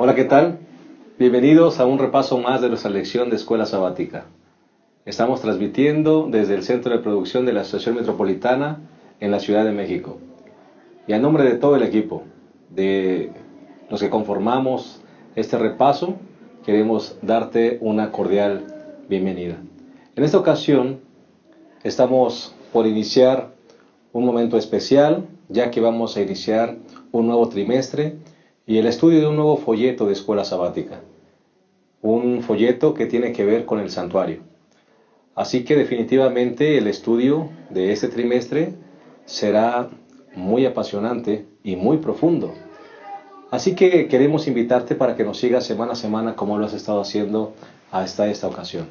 Hola, ¿qué tal? Bienvenidos a un repaso más de nuestra lección de Escuela Sabática. Estamos transmitiendo desde el Centro de Producción de la Asociación Metropolitana en la Ciudad de México. Y a nombre de todo el equipo, de los que conformamos este repaso, queremos darte una cordial bienvenida. En esta ocasión, estamos por iniciar un momento especial, ya que vamos a iniciar un nuevo trimestre y el estudio de un nuevo folleto de Escuela Sabática. Un folleto que tiene que ver con el santuario. Así que definitivamente el estudio de este trimestre será muy apasionante y muy profundo. Así que queremos invitarte para que nos sigas semana a semana como lo has estado haciendo hasta esta ocasión.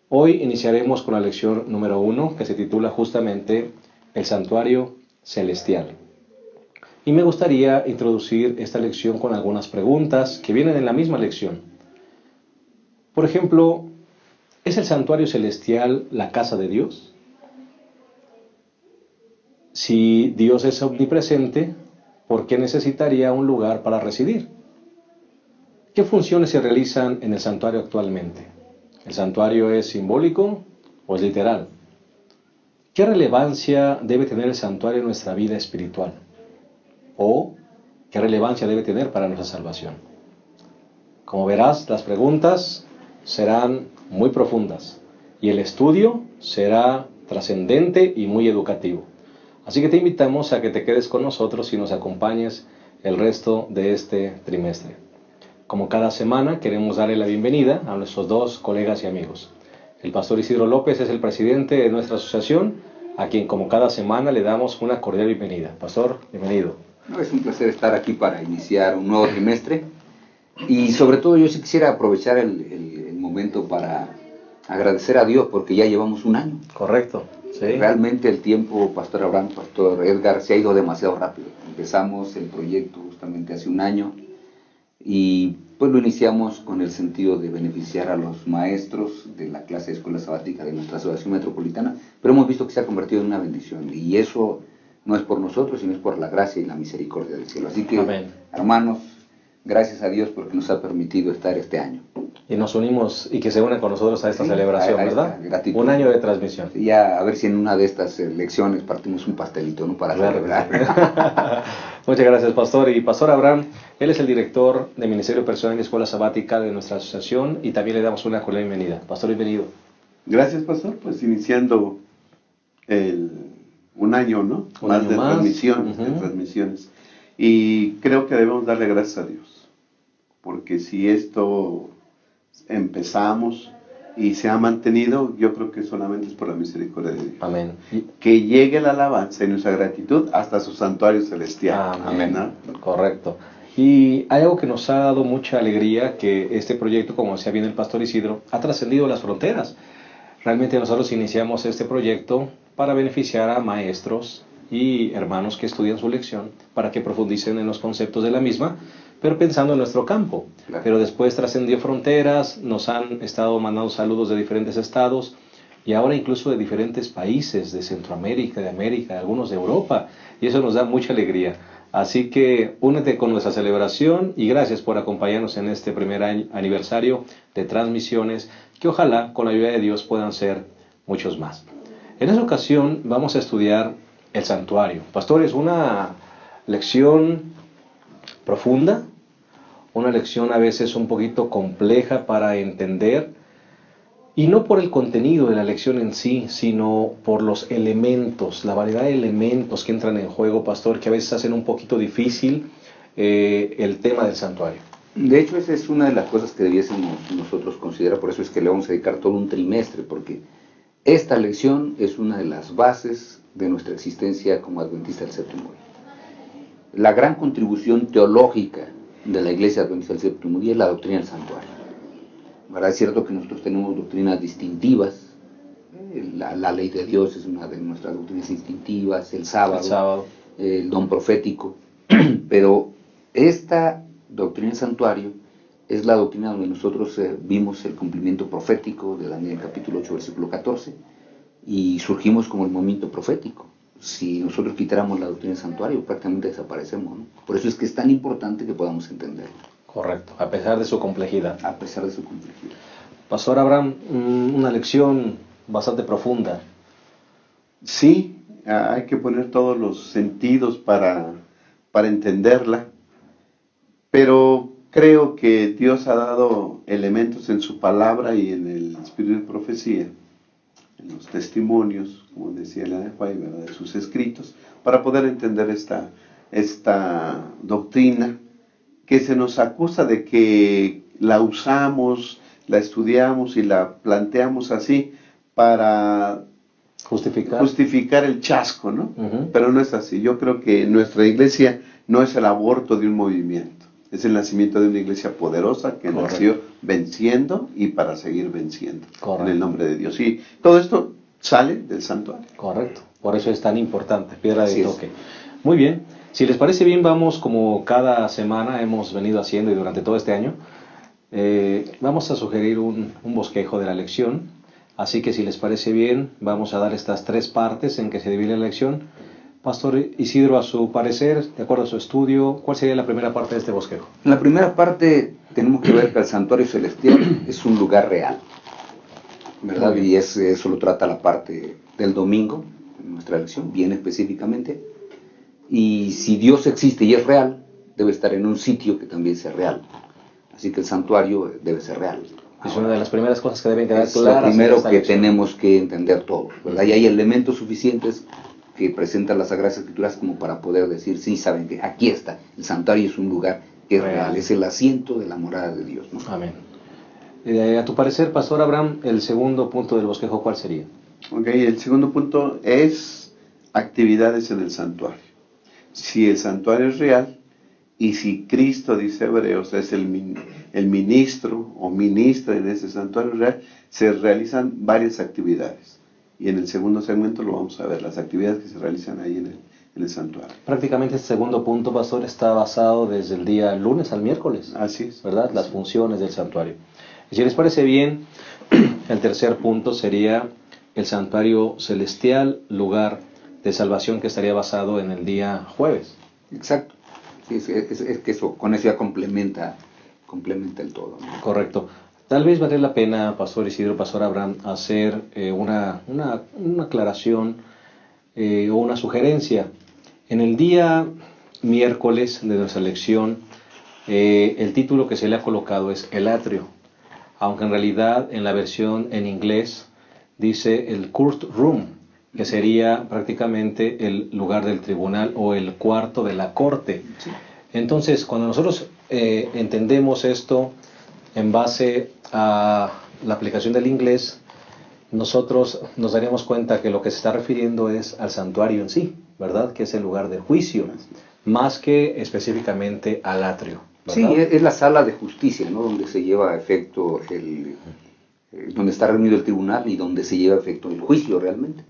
Hoy iniciaremos con la lección número 1, que se titula justamente El Santuario Celestial. Y me gustaría introducir esta lección con algunas preguntas que vienen en la misma lección. Por ejemplo, ¿es el santuario celestial la casa de Dios? Si Dios es omnipresente, ¿por qué necesitaría un lugar para residir? ¿Qué funciones se realizan en el santuario actualmente? ¿El santuario es simbólico o es literal? ¿Qué relevancia debe tener el santuario en nuestra vida espiritual? ¿O qué relevancia debe tener para nuestra salvación? Como verás, las preguntas serán muy profundas y el estudio será trascendente y muy educativo. Así que te invitamos a que te quedes con nosotros y nos acompañes el resto de este trimestre. Como cada semana, queremos darle la bienvenida a nuestros dos colegas y amigos. El pastor Isidro López es el presidente de nuestra asociación, a quien como cada semana le damos una cordial bienvenida. Pastor, bienvenido. Es un placer estar aquí para iniciar un nuevo trimestre y sobre todo yo sí quisiera aprovechar el momento para agradecer a Dios porque ya llevamos un año. Correcto. Sí. Realmente el tiempo, Pastor Abraham, Pastor Edgar, se ha ido demasiado rápido. Empezamos el proyecto justamente hace un año y pues lo iniciamos con el sentido de beneficiar a los maestros de la clase de escuela sabática de nuestra asociación metropolitana, pero hemos visto que se ha convertido en una bendición y eso no es por nosotros, sino es por la gracia y la misericordia del cielo. Así que, amén, hermanos, gracias a Dios porque nos ha permitido estar este año. Y nos unimos y que se unan con nosotros a esta celebración, ¿verdad? Gratitud. Un año de transmisión. Sí, ya a ver si en una de estas lecciones partimos un pastelito, ¿no? Para celebrar. Muchas gracias, Pastor. Y Pastor Abraham, él es el director de Ministerio Personal y Escuela Sabática de nuestra asociación y también le damos una cordial bienvenida. Pastor, bienvenido. Gracias, Pastor. Pues iniciando un año, ¿no? Un año más. Transmisiones. Y creo que debemos darle gracias a Dios. Porque si esto empezamos y se ha mantenido, yo creo que solamente es por la misericordia de Dios. Amén. Que llegue la alabanza y nuestra gratitud hasta su santuario celestial. Amén. Correcto. Y hay algo que nos ha dado mucha alegría, que este proyecto, como decía bien el Pastor Isidro, ha trascendido las fronteras. Realmente nosotros iniciamos este proyecto para beneficiar a maestros y hermanos que estudian su lección, para que profundicen en los conceptos de la misma, pero pensando en nuestro campo. Claro. Pero después trascendió fronteras, nos han estado mandando saludos de diferentes estados, y ahora incluso de diferentes países, de Centroamérica, de América, algunos de Europa, y eso nos da mucha alegría. Así que únete con nuestra celebración y gracias por acompañarnos en este primer aniversario de transmisiones, que ojalá con la ayuda de Dios puedan ser muchos más. En esta ocasión vamos a estudiar el santuario. Pastor, es una lección profunda, una lección a veces un poquito compleja para entender, y no por el contenido de la lección en sí, sino por los elementos, la variedad de elementos que entran en juego, Pastor, que a veces hacen un poquito difícil el tema del santuario. De hecho, esa es una de las cosas que debiésemos nosotros considerar, por eso es que le vamos a dedicar todo un trimestre, porque esta lección es una de las bases de nuestra existencia como adventista del séptimo día. La gran contribución teológica de la Iglesia Adventista del Séptimo Día es la doctrina del santuario. ¿Verdad? Es cierto que nosotros tenemos doctrinas distintivas. La ley de Dios es una de nuestras doctrinas distintivas, el sábado. El don profético, pero esta doctrina del santuario es la doctrina donde nosotros vimos el cumplimiento profético de Daniel capítulo 8 versículo 14 y surgimos como el movimiento profético. Si nosotros quitáramos la doctrina del santuario, prácticamente desaparecemos, ¿no? Por eso es que es tan importante que podamos entenderlo. Correcto, a pesar de su complejidad. a pesar de su complejidad. Pastor Abraham, una lección bastante profunda. Sí, hay que poner todos los sentidos para entenderla, pero creo que Dios ha dado elementos en su palabra y en el espíritu de profecía, en los testimonios, como decía Elena de White, ¿verdad?, de sus escritos, para poder entender esta doctrina que se nos acusa de que la usamos, la estudiamos y la planteamos así para justificar el chasco, ¿no? Pero no es así. Yo creo que nuestra iglesia no es el aborto de un movimiento, es el nacimiento de una iglesia poderosa que nació venciendo y para seguir venciendo en el nombre de Dios. Y todo esto sale del santuario. Correcto, por eso es tan importante, piedra de toque. Muy bien, si les parece bien, vamos como cada semana hemos venido haciendo y durante todo este año, vamos a sugerir un bosquejo de la lección. Así que si les parece bien, vamos a dar estas 3 partes en que se divide la lección. Pastor Isidro, a su parecer, de acuerdo a su estudio, ¿cuál sería la primera parte de este bosquejo? En la primera parte tenemos que ver que el santuario celestial es un lugar real, ¿verdad? Y eso lo trata la parte del domingo, en nuestra lección, bien específicamente. Y si Dios existe y es real, debe estar en un sitio que también sea real. Así que el santuario debe ser real. Es una de las primeras cosas que deben quedar es claras. Lo primero que tenemos que entender todos, ¿verdad? Y hay elementos suficientes que presentan las Sagradas Escrituras como para poder decir, sí, saben que aquí está, el santuario es un lugar que es real, es el asiento de la morada de Dios, ¿no? Amén. A tu parecer, Pastor Abraham, el segundo punto del bosquejo, ¿cuál sería? Ok, el segundo punto es actividades en el santuario. Si el santuario es real, y si Cristo, dice Hebreos, es el ministro o ministra en ese santuario real, se realizan varias actividades. Y en el segundo segmento lo vamos a ver, las actividades que se realizan ahí en el santuario. Prácticamente este segundo punto, Pastor, está basado desde el día lunes al miércoles. Así es. ¿Verdad? Las funciones del santuario. Y si les parece bien, el tercer punto sería el santuario celestial, lugar de salvación, que estaría basado en el día jueves. Exacto. Es que eso, con eso ya complementa el todo, ¿no? Correcto. Tal vez vale la pena, Pastor Isidro, Pastor Abraham, hacer una aclaración o una sugerencia. En el día miércoles de nuestra lección, el título que se le ha colocado es el atrio, aunque en realidad en la versión en inglés dice el court room, que sería prácticamente el lugar del tribunal o el cuarto de la corte. Sí. Entonces, cuando nosotros entendemos esto en base a la aplicación del inglés, nosotros nos daríamos cuenta que lo que se está refiriendo es al santuario en sí, ¿verdad? Que es el lugar de juicio, más que específicamente al atrio, ¿verdad? Sí, es la sala de justicia, ¿no? Donde se lleva a efecto donde está reunido el tribunal y donde se lleva a efecto el juicio realmente.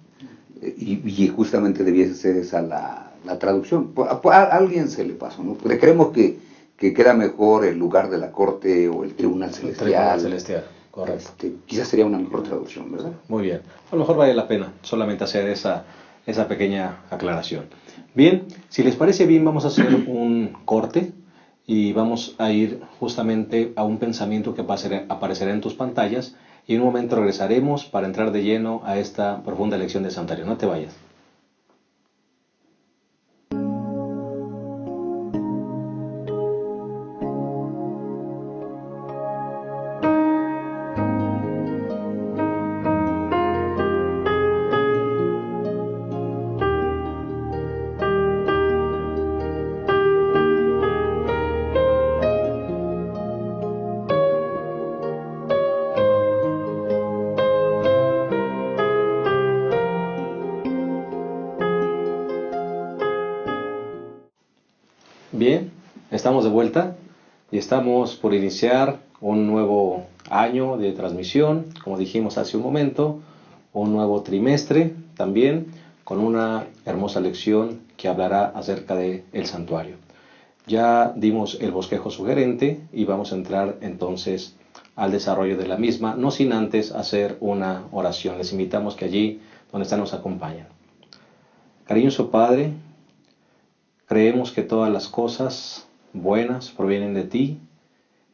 Y justamente debiese ser esa la traducción. A alguien se le pasó, ¿no? Porque creemos que queda mejor el lugar de la corte o el tribunal celestial. El tribunal celestial, correcto. Quizás sería una mejor traducción, ¿verdad? Muy bien. A lo mejor vale la pena solamente hacer esa pequeña aclaración. Bien, si les parece bien, vamos a hacer un corte y vamos a ir justamente a un pensamiento que aparecerá en tus pantallas. Y en un momento regresaremos para entrar de lleno a esta profunda lección de santuario. No te vayas. Bien, estamos de vuelta y estamos por iniciar un nuevo año de transmisión, como dijimos hace un momento, un nuevo trimestre también, con una hermosa lección que hablará acerca del santuario. Ya dimos el bosquejo sugerente y vamos a entrar entonces al desarrollo de la misma, no sin antes hacer una oración. Les invitamos que allí donde están nos acompañen. Cariñoso Padre, creemos que todas las cosas buenas provienen de ti,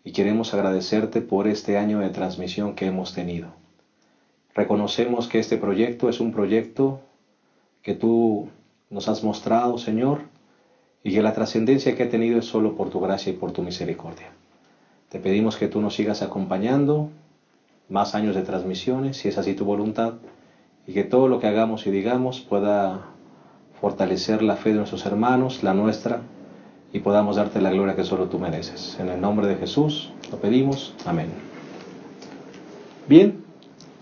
y queremos agradecerte por este año de transmisión que hemos tenido. Reconocemos que este proyecto es un proyecto que tú nos has mostrado, Señor, y que la trascendencia que ha tenido es solo por tu gracia y por tu misericordia. Te pedimos que tú nos sigas acompañando, más años de transmisiones, si es así tu voluntad, y que todo lo que hagamos y digamos pueda fortalecer la fe de nuestros hermanos, la nuestra, y podamos darte la gloria que solo tú mereces. En el nombre de Jesús lo pedimos. Amén. Bien,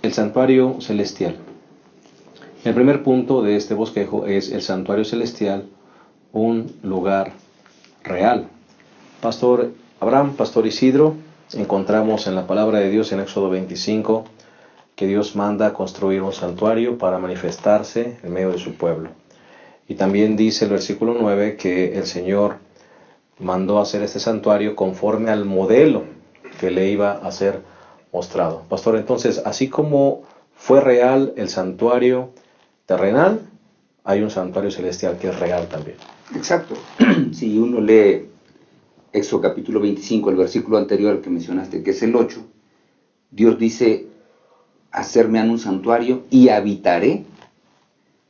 el santuario celestial. El primer punto de este bosquejo es el santuario celestial, un lugar real. Pastor Abraham, Pastor Isidro, encontramos en la palabra de Dios en Éxodo 25 que Dios manda construir un santuario para manifestarse en medio de su pueblo. Y también dice el versículo 9 que el Señor mandó hacer este santuario conforme al modelo que le iba a ser mostrado. Pastor, entonces, así como fue real el santuario terrenal, hay un santuario celestial que es real también. Exacto. Si uno lee Éxodo capítulo 25, el versículo anterior al que mencionaste, que es el 8, Dios dice, hacerme un santuario y habitaré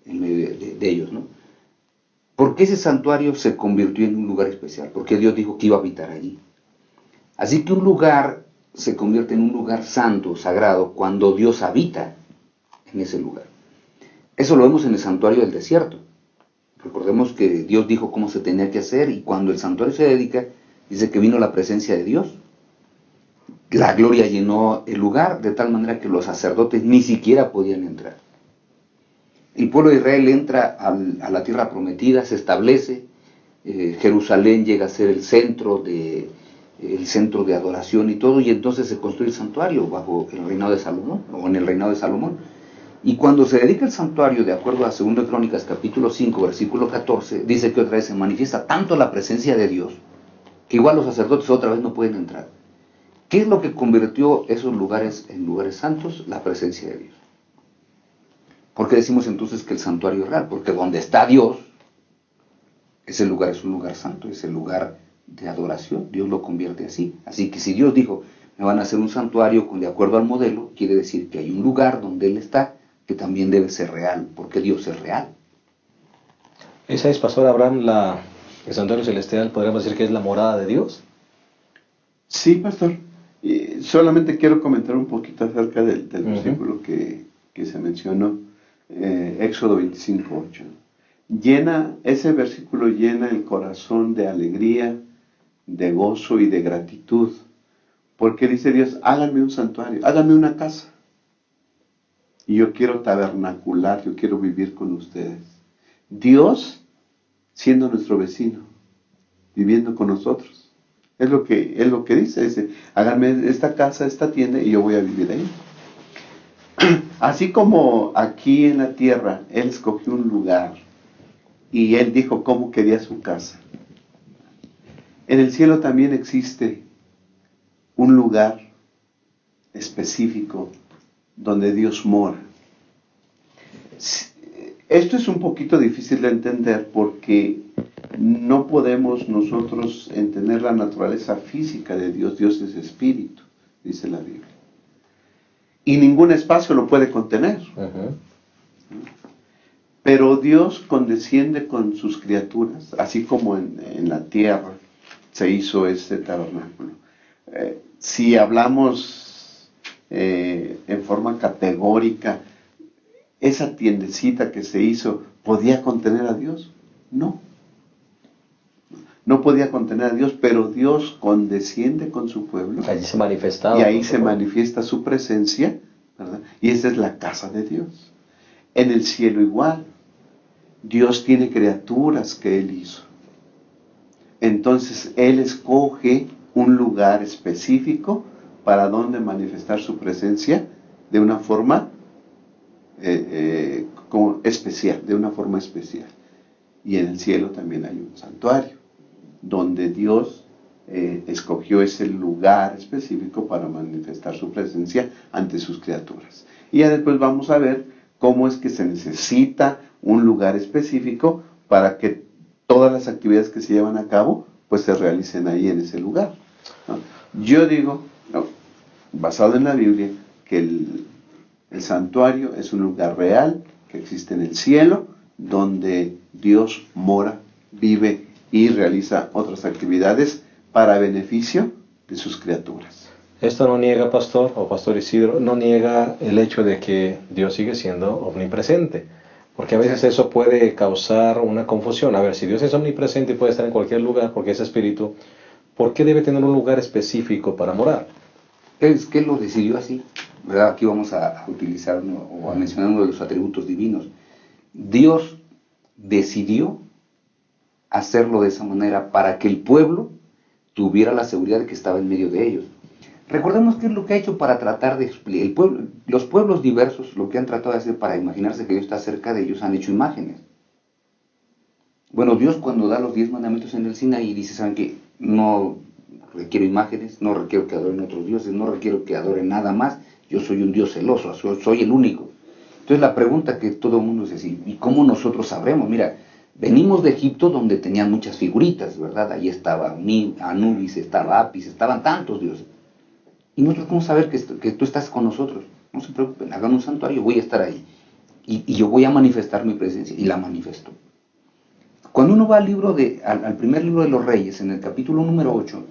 en medio de ellos, ¿no? ¿Por qué ese santuario se convirtió en un lugar especial? Porque Dios dijo que iba a habitar allí. Así que un lugar se convierte en un lugar santo, sagrado, cuando Dios habita en ese lugar. Eso lo vemos en el santuario del desierto. Recordemos que Dios dijo cómo se tenía que hacer, y cuando el santuario se dedica, dice que vino la presencia de Dios. La gloria llenó el lugar, de tal manera que los sacerdotes ni siquiera podían entrar. El pueblo de Israel entra a la tierra prometida, se establece, Jerusalén llega a ser el centro de adoración y todo, y entonces se construye el santuario bajo el reinado de Salomón, o en el reinado de Salomón. Y cuando se dedica el santuario, de acuerdo a 2 Crónicas capítulo 5, versículo 14, dice que otra vez se manifiesta tanto la presencia de Dios, que igual los sacerdotes otra vez no pueden entrar. ¿Qué es lo que convirtió esos lugares en lugares santos? La presencia de Dios. ¿Por qué decimos entonces que el santuario es real? Porque donde está Dios, ese lugar es un lugar santo, es el lugar de adoración. Dios lo convierte así. Así que si Dios dijo, me van a hacer un santuario de acuerdo al modelo, quiere decir que hay un lugar donde Él está, que también debe ser real, porque Dios es real. Esa es, Pastor Abraham, el santuario celestial, podríamos decir que es la morada de Dios. Sí, pastor. Solamente quiero comentar un poquito acerca del versículo que se mencionó, Éxodo 25:8. Ese versículo llena el corazón de alegría, de gozo y de gratitud, porque dice Dios, háganme un santuario, háganme una casa. Y yo quiero tabernacular, yo quiero vivir con ustedes. Dios siendo nuestro vecino, viviendo con nosotros. Es lo que dice, háganme esta casa, esta tienda, y yo voy a vivir ahí. Así como aquí en la tierra, Él escogió un lugar, y Él dijo cómo quería su casa. En el cielo también existe un lugar específico donde Dios mora. Esto es un poquito difícil de entender porque no podemos nosotros entender la naturaleza física de Dios. Dios es espíritu, dice la Biblia. Y ningún espacio lo puede contener. Pero Dios condesciende con sus criaturas, así como en la tierra se hizo este tabernáculo. Si hablamos en forma categórica, ¿esa tiendecita que se hizo podía contener a Dios? No. No podía contener a Dios, pero Dios condesciende con su pueblo. Allí se manifestaba. Y ahí se manifiesta su presencia, ¿verdad? Y esa es la casa de Dios. En el cielo igual. Dios tiene criaturas que Él hizo. Entonces Él escoge un lugar específico para donde manifestar su presencia de una forma especial, de una forma especial. Y en el cielo también hay un santuario, donde Dios escogió ese lugar específico para manifestar su presencia ante sus criaturas. Y ya después vamos a ver cómo es que se necesita un lugar específico para que todas las actividades que se llevan a cabo pues se realicen ahí en ese lugar, ¿no? Yo digo, no, basado en la Biblia, que el santuario es un lugar real que existe en el cielo, donde Dios mora, vive y realiza otras actividades para beneficio de sus criaturas. Esto no niega, pastor, o pastor Isidro, no niega el hecho de que Dios sigue siendo omnipresente, porque a veces eso puede causar una confusión. A ver, si Dios es omnipresente y puede estar en cualquier lugar porque es espíritu, ¿por qué debe tener un lugar específico para morar? Es que Él lo decidió así, ¿verdad? Aquí vamos a utilizar o a mencionar uno de los atributos divinos. Dios decidió hacerlo de esa manera para que el pueblo tuviera la seguridad de que estaba en medio de ellos. Recordemos qué es lo que ha hecho para tratar de explicar. Los pueblos diversos, lo que han tratado de hacer para imaginarse que Dios está cerca de ellos, han hecho imágenes. Bueno, Dios cuando da los 10 mandamientos en el Sinaí dice, ¿saben qué? No requiero imágenes, no requiero que adoren otros dioses, no requiero que adoren nada más, yo soy un Dios celoso, soy el único. Entonces la pregunta que todo el mundo es así, ¿y cómo nosotros sabremos? Mira, venimos de Egipto donde tenían muchas figuritas, ¿verdad? Ahí estaba Anubis, estaba Apis, estaban tantos dioses. ¿Y nosotros cómo saber que tú estás con nosotros? No se preocupen, hagan un santuario, voy a estar ahí. Y yo voy a manifestar mi presencia, y la manifestó. Cuando uno va al primer libro de los Reyes, en el capítulo número 8,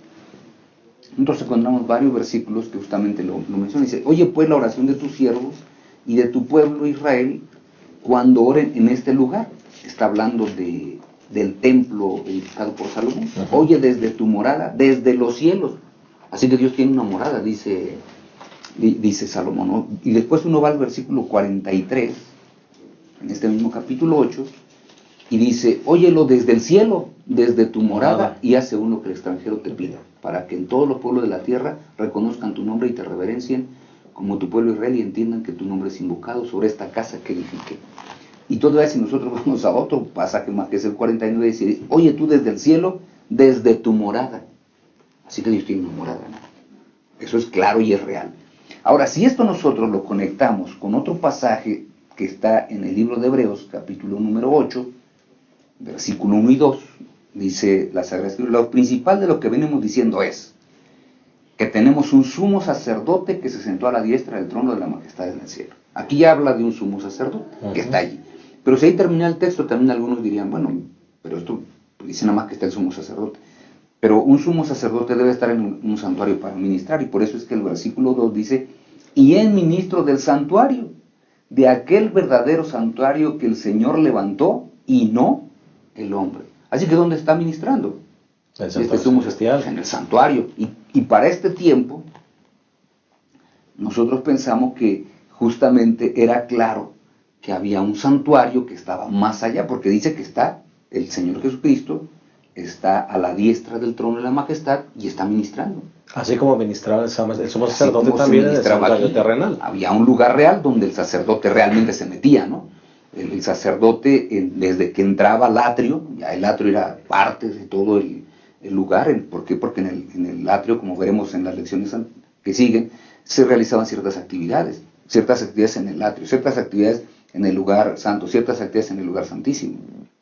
nosotros encontramos varios versículos que justamente lo mencionan. Dice, oye pues la oración de tus siervos y de tu pueblo Israel cuando oren en este lugar. Está hablando del templo edificado por Salomón. Oye desde tu morada, desde los cielos. Así que Dios tiene una morada, dice Salomón, ¿no? Y después uno va al versículo 43, en este mismo capítulo 8, y dice, óyelo desde el cielo, desde tu morada, y hace uno que el extranjero te pida, para que en todos los pueblos de la tierra reconozcan tu nombre y te reverencien como tu pueblo Israel y entiendan que tu nombre es invocado sobre esta casa que edifique. Y todavía si nosotros vamos a otro pasaje más, que es el 49, dice, oye tú desde el cielo, desde tu morada. Así que Dios tiene una morada, ¿no? Eso es claro y es real. Ahora, si esto nosotros lo conectamos con otro pasaje que está en el libro de Hebreos, capítulo número 8, versículo 1 y 2, dice la Sagrada Escritura, lo principal de lo que venimos diciendo es que tenemos un sumo sacerdote que se sentó a la diestra del trono de la majestad en el cielo. Aquí ya habla de un sumo sacerdote que está allí. Pero si ahí termina el texto, también algunos dirían, bueno, pero esto dice nada más que está el sumo sacerdote. Pero un sumo sacerdote debe estar en un santuario para ministrar, y por eso es que el versículo 2 dice, y es ministro del santuario, de aquel verdadero santuario que el Señor levantó, y no el hombre. Así que ¿dónde está ministrando? Este sumo sacerdote, en el santuario. Y para este tiempo, nosotros pensamos que justamente era claro que había un santuario que estaba más allá, porque dice que está el Señor Jesucristo, está a la diestra del trono de la majestad y está ministrando. Así como ministraba el sumo sacerdote también en el santuario terrenal. Había un lugar real donde el sacerdote realmente se metía, ¿no? El sacerdote, desde que entraba al atrio, ya el atrio era parte de todo el lugar. ¿Por qué? Porque en el atrio, como veremos en las lecciones que siguen, se realizaban ciertas actividades en el atrio, ciertas actividades en el lugar santo, ciertas actividades en el lugar santísimo.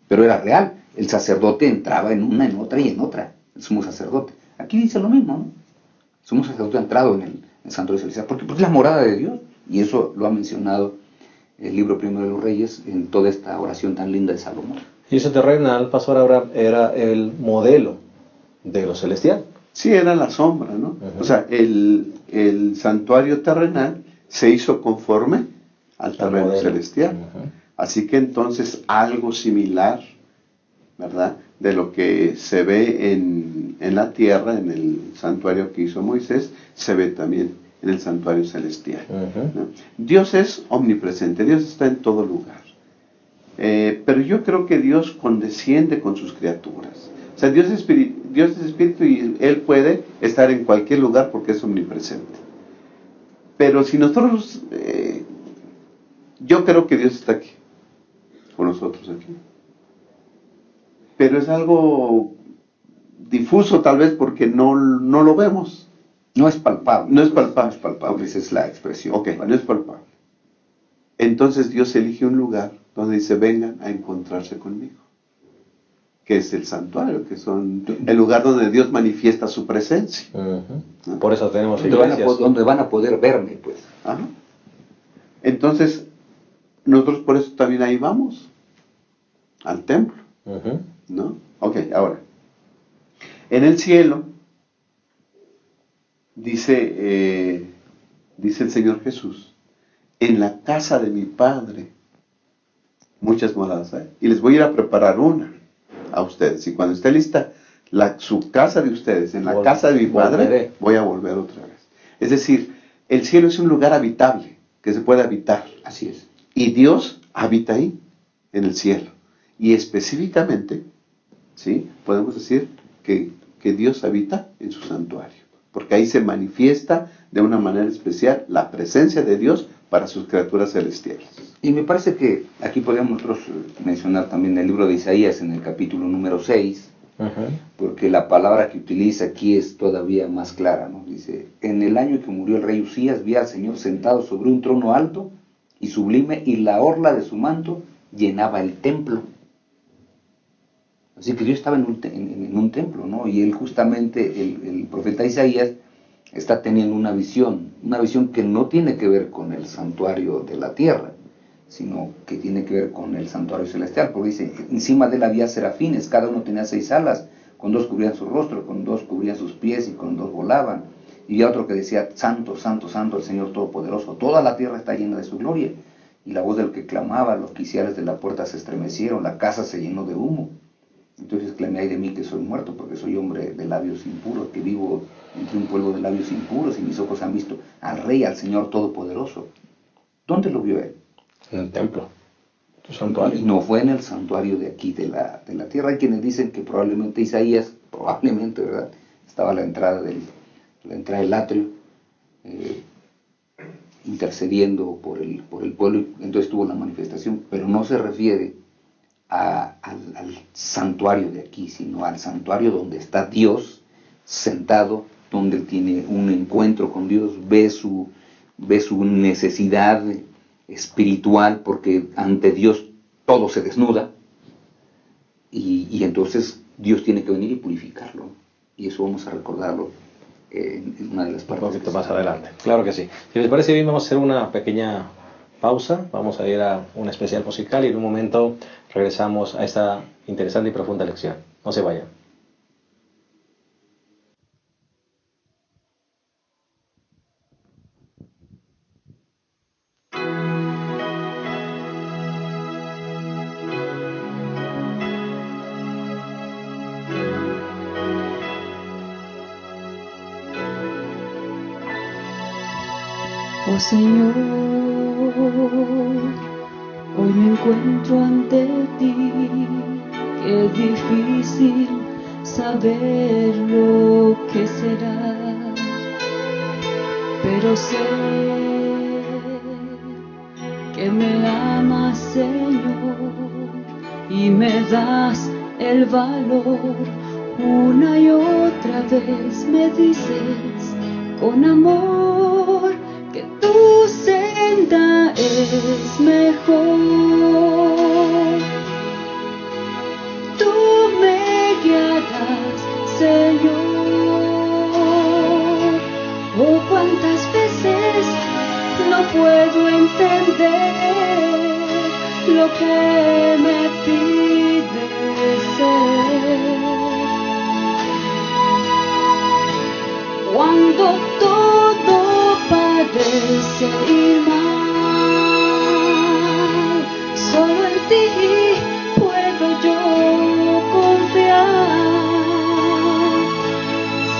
Pero era real, el sacerdote entraba en una, en otra y en otra, el sumo sacerdote. Aquí dice lo mismo, ¿no? El sumo sacerdote ha entrado en el santuario celestial, porque es la morada de Dios, y eso lo ha mencionado el libro primero de los Reyes en toda esta oración tan linda de Salomón. Y ese terrenal, pastor Abraham, era el modelo de lo celestial. Sí, era la sombra, ¿no? O sea, el santuario terrenal se hizo conforme al terreno celestial. Así que entonces algo similar, ¿verdad?, de lo que se ve en la tierra, en el santuario que hizo Moisés, se ve también en el santuario celestial, ¿no? Dios es omnipresente, Dios está en todo lugar. Pero yo creo que Dios condesciende con sus criaturas. O sea, Dios es espíritu y Él puede estar en cualquier lugar porque es omnipresente. Pero si nosotros, yo creo que Dios está aquí, con nosotros aquí. Pero es algo difuso tal vez porque no lo vemos. No es palpable. No es palpable. No es palpable, esa es la expresión. Ok, no es palpable. Entonces Dios elige un lugar donde dice, vengan a encontrarse conmigo. que es el santuario, que son el lugar donde Dios manifiesta su presencia. Ujú. Por eso tenemos Donde van, iglesias. donde van a poder verme, pues. Ajá. Entonces, nosotros por eso también ahí vamos, al templo, Ujú. ¿no? Ok, ahora, en el cielo, dice el Señor Jesús, en la casa de mi Padre, muchas moradas hay, y les voy a ir a preparar una a ustedes, y cuando esté lista su casa de ustedes, en la casa de mi Padre, volveré. voy a volver otra vez. Es decir, el cielo es un lugar habitable, que se puede habitar. Así es. Y Dios habita ahí, en el cielo. Y específicamente, ¿sí? Podemos decir que Dios habita en su santuario. Porque ahí se manifiesta de una manera especial la presencia de Dios para sus criaturas celestiales. Y me parece que aquí podríamos nosotros mencionar también el libro de Isaías en el capítulo número 6, Ujú. porque la palabra que utiliza aquí es todavía más clara, ¿no? Dice, en el año que murió el rey Usías, vi al Señor sentado sobre un trono alto y sublime, y la orla de su manto llenaba el templo. Así que Dios estaba en un templo, ¿no? Y él justamente, el profeta Isaías, está teniendo una visión que no tiene que ver con el santuario de la tierra, sino que tiene que ver con el santuario celestial, porque dice, encima de él había serafines, cada uno tenía 6 alas, con 2 cubrían su rostro, con 2 cubrían sus pies y con 2 volaban. Y había otro que decía, santo, santo, santo, el Señor Todopoderoso, toda la tierra está llena de su gloria. Y la voz del que clamaba, los quiciales de la puerta se estremecieron, la casa se llenó de humo. Entonces clamé, ay de mí que soy muerto, porque soy hombre de labios impuros, que vivo entre un pueblo de labios impuros, y mis ojos han visto al Rey, al Señor Todopoderoso. ¿Dónde lo vio él? En el templo. Tu Y santuario. no fue en el santuario de aquí, de la tierra. Hay quienes dicen que probablemente Isaías, probablemente, ¿verdad?, estaba a la entrada del atrio, intercediendo por el pueblo, y entonces tuvo la manifestación, pero no se refiere al santuario de aquí, sino al santuario donde está Dios sentado, donde él tiene un encuentro con Dios, ve su necesidad espiritual, porque ante Dios todo se desnuda, y entonces Dios tiene que venir y purificarlo, y eso vamos a recordarlo en una de las Un partes. poquito más adelante. Claro que sí. Si les parece bien, vamos a hacer una pequeña pausa. Vamos a ir a un especial musical y en un momento regresamos a esta interesante y profunda lección. No se vayan. Oh Señor, hoy me encuentro ante ti, qué difícil saber lo que será, pero sé que me amas, Señor, y me das el valor. Una y otra vez me dices con amor que tu senda es mejor. Tú me guiarás, Señor. Oh, cuántas veces no puedo entender lo que me pides ser. Cuando todo parece ir mal, solo en ti puedo yo confiar.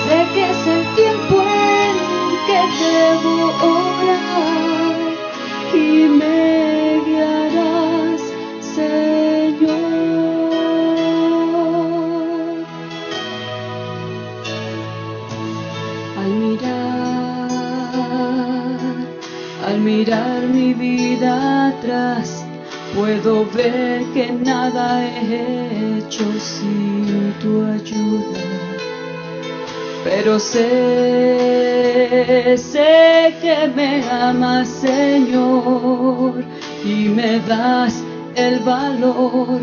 Sé que es el tiempo en que debo orar y me guiarás, Señor. Al mirar mi vida atrás, puedo ver que nada he hecho sin tu ayuda. Pero sé que me amas, Señor, y me das el valor.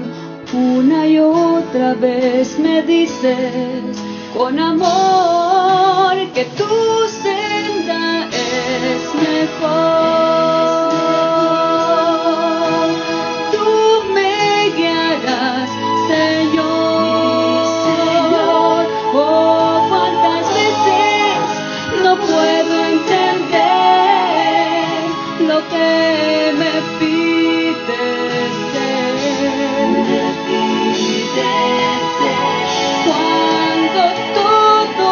Una y otra vez me dices con amor que tu senda es mejor. Tú me guiarás, Señor. Oh, cuántas veces no puedo entender lo que me pides ser. Cuando todo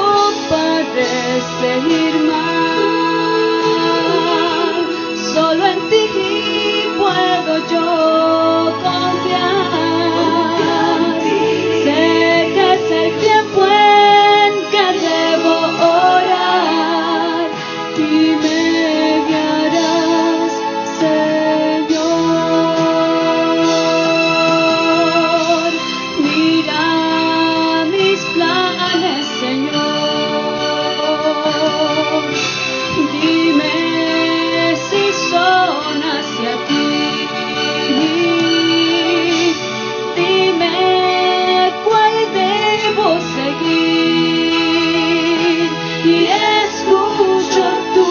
parece ir mal, solo en ti puedo yo confiar. Sé que es el tiempo en que debo orar y me guiarás, Señor. Mira mis planes, Señor. Dime si son hacia ti. Dime cuál debo seguir. Y escucho tu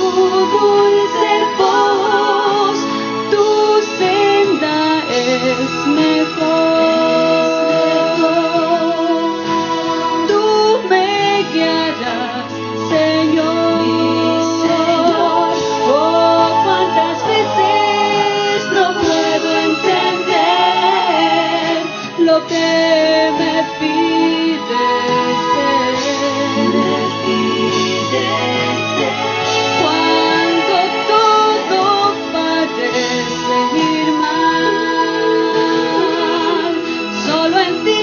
dulce voz. Tu senda es mejor. Tú me guiarás, Señor. Oh, cuántas veces no puedo entender lo que me pides ser. Cuando todo parece ir mal, solo en ti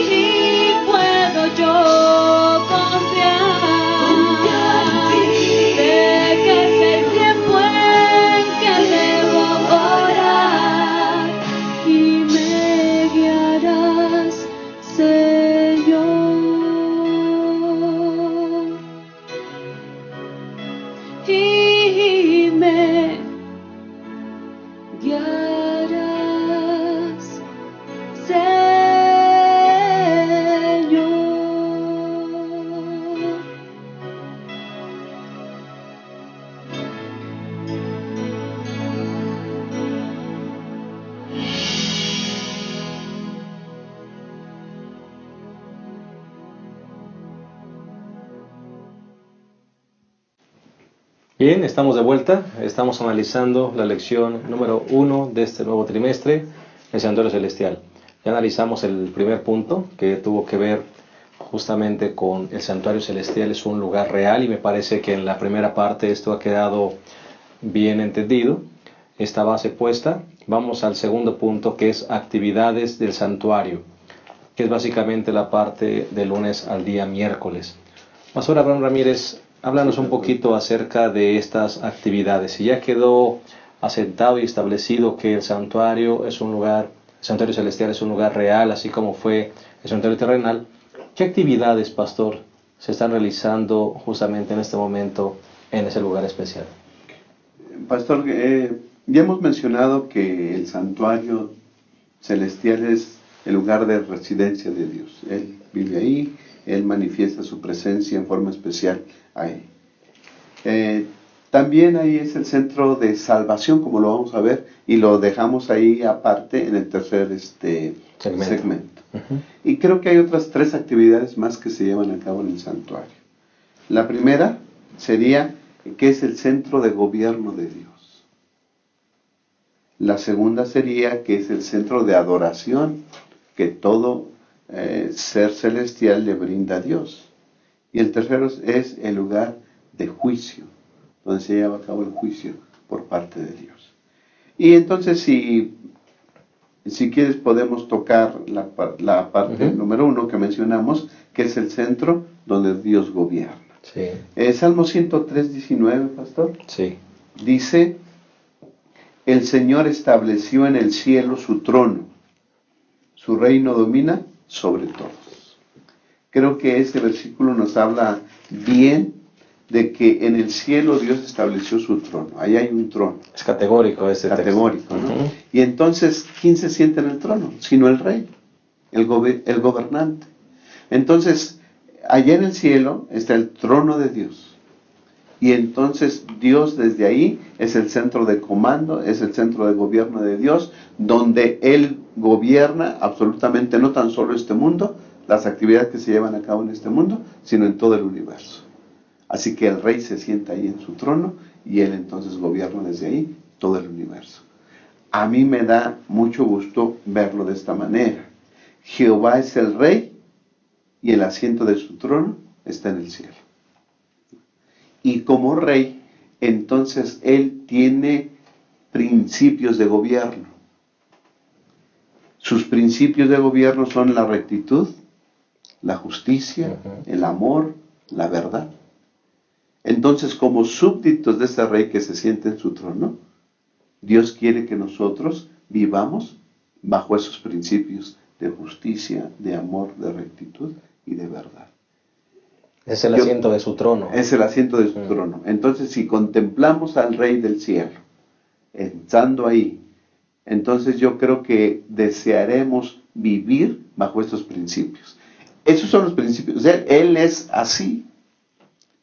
puedo yo confiar. Sé que es el tiempo en que debo orar y me guiarás, Señor. Y me guiarás, Señor. Bien, estamos de vuelta. Estamos analizando la lección número 1 de este nuevo trimestre, el Santuario Celestial. Ya analizamos el primer punto, que tuvo que ver justamente con el Santuario Celestial. Es un lugar real y me parece que en la primera parte esto ha quedado bien entendido, esta base puesta. Vamos al segundo punto, que es actividades del santuario, que es básicamente la parte de lunes al día miércoles. Pastor Abraham Ramírez, háblanos un poquito acerca de estas actividades. Si ya quedó asentado y establecido que el santuario es un lugar, el santuario celestial es un lugar real, así como fue el santuario terrenal, ¿qué actividades, pastor, se están realizando justamente en este momento en ese lugar especial? Pastor, ya hemos mencionado que el santuario celestial es el lugar de residencia de Dios. Él vive ahí, Él manifiesta su presencia en forma especial ahí. También ahí es el centro de salvación, como lo vamos a ver, y lo dejamos ahí aparte en el tercer segmento. Y creo que hay otras 3 actividades más que se llevan a cabo en el santuario. La primera sería que es el centro de gobierno de Dios. La segunda sería que es el centro de adoración que todo ser celestial le brinda a Dios. Y el tercero es el lugar de juicio, donde se lleva a cabo el juicio por parte de Dios. Y entonces si quieres podemos tocar la parte número 1 que mencionamos, que es el centro donde Dios gobierna. Sí. Salmo 103:19, pastor. Sí. Dice: el Señor estableció en el cielo su trono, su reino domina sobre todos. Creo que este versículo nos habla bien de que en el cielo Dios estableció su trono. Ahí hay un trono. Es categórico ese categórico, texto. ¿no? Y entonces, ¿quién se sienta en el trono? Sino el rey. el gobernante. Entonces, allá en el cielo está el trono de Dios. Y entonces Dios desde ahí es el centro de comando, es el centro de gobierno de Dios, donde Él gobierna absolutamente no tan solo este mundo, las actividades que se llevan a cabo en este mundo, sino en todo el universo. Así que el rey se sienta ahí en su trono y Él entonces gobierna desde ahí todo el universo. A mí me da mucho gusto verlo de esta manera. Jehová es el rey y el asiento de su trono está en el cielo. Y como rey, entonces Él tiene principios de gobierno. Sus principios de gobierno son la rectitud, la justicia, el amor, la verdad. Entonces, como súbditos de ese rey que se siente en su trono, Dios quiere que nosotros vivamos bajo esos principios de justicia, de amor, de rectitud y de verdad. Es el asiento de su trono. Es el asiento de su trono. Entonces, si contemplamos al Rey del cielo, estando ahí, entonces yo creo que desearemos vivir bajo estos principios. Esos son los principios. O sea, Él es así.